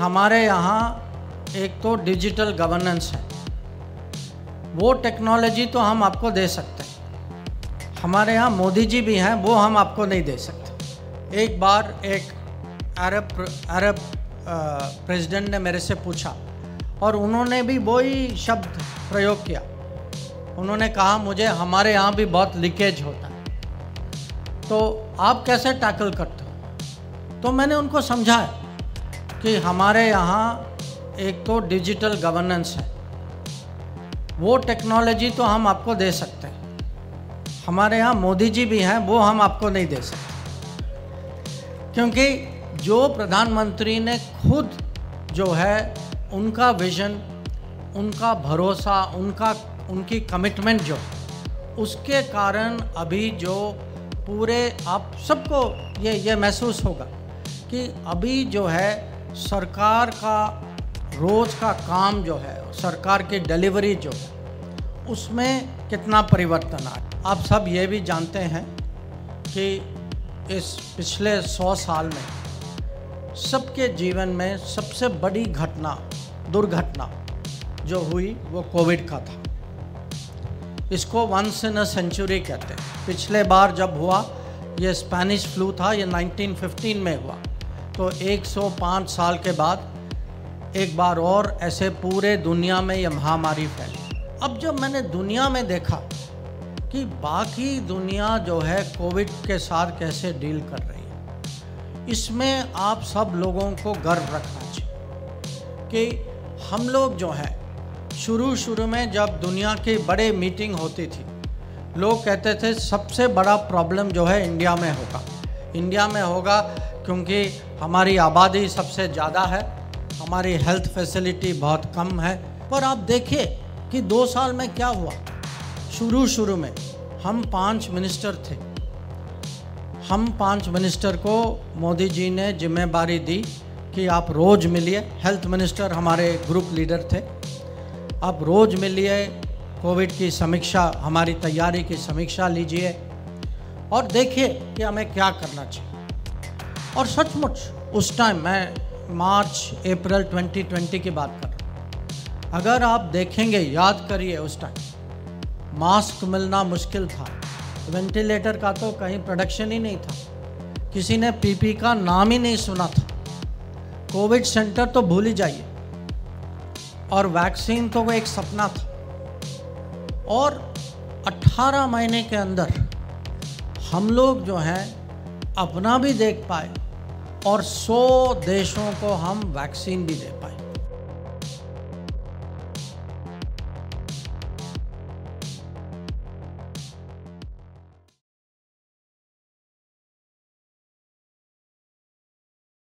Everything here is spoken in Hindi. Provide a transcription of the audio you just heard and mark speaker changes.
Speaker 1: हमारे यहाँ एक तो डिजिटल गवर्नेंस है, वो टेक्नोलॉजी तो हम आपको दे सकते हैं। हमारे यहाँ मोदी जी भी हैं, वो हम आपको नहीं दे सकते। एक बार एक अरब प्रेसिडेंट ने मेरे से पूछा और उन्होंने भी वही शब्द प्रयोग किया। उन्होंने कहा मुझे हमारे यहाँ भी बहुत लीकेज होता है, तो आप कैसे टैकल करते हो? तो मैंने उनको समझाया कि हमारे यहाँ एक तो डिजिटल गवर्नेंस है, वो टेक्नोलॉजी तो हम आपको दे सकते हैं। हमारे यहाँ मोदी जी भी हैं, वो हम आपको नहीं दे सकते, क्योंकि जो प्रधानमंत्री ने खुद जो है उनका विजन, उनका भरोसा, उनकी कमिटमेंट जो, उसके कारण अभी जो पूरे आप सबको ये महसूस होगा कि अभी जो है सरकार का रोज़ का काम जो है, सरकार की डिलीवरी जो है, उसमें कितना परिवर्तन आया। आप सब ये भी जानते हैं कि इस पिछले 100 साल में सबके जीवन में सबसे बड़ी दुर्घटना जो हुई वो कोविड का था। इसको वंस इन अ सेंचुरी कहते हैं। पिछले बार जब हुआ ये स्पेनिश फ्लू था, ये 1915 में हुआ, तो 105 साल के बाद एक बार और ऐसे पूरे दुनिया में ये महामारी फैली। अब जब मैंने दुनिया में देखा कि बाकी दुनिया जो है कोविड के साथ कैसे डील कर रही है, इसमें आप सब लोगों को गर्व रखना चाहिए कि हम लोग जो है शुरू में जब दुनिया की बड़े मीटिंग होती थी, लोग कहते थे सबसे बड़ा प्रॉब्लम जो है इंडिया में होगा क्योंकि हमारी आबादी सबसे ज़्यादा है, हमारी हेल्थ फैसिलिटी बहुत कम है। पर आप देखिए कि 2 साल में क्या हुआ। शुरू में हम 5 मिनिस्टर थे, हम 5 मिनिस्टर को मोदी जी ने जिम्मेदारी दी कि आप रोज़ मिलिए। हेल्थ मिनिस्टर हमारे ग्रुप लीडर थे, आप रोज़ मिलिए, कोविड की समीक्षा, हमारी तैयारी की समीक्षा लीजिए और देखिए कि हमें क्या करना चाहिए। और सचमुच उस टाइम, मैं मार्च अप्रैल 2020 की बात कर रहा हूँ, अगर आप देखेंगे, याद करिए, उस टाइम मास्क मिलना मुश्किल था, वेंटिलेटर का तो कहीं प्रोडक्शन ही नहीं था, किसी ने पीपी का नाम ही नहीं सुना था, कोविड सेंटर तो भूल ही जाइए, और वैक्सीन तो वो एक सपना था। और 18 महीने के अंदर हम लोग जो हैं अपना भी देख पाए और 100 देशों को हम वैक्सीन भी दे पाए।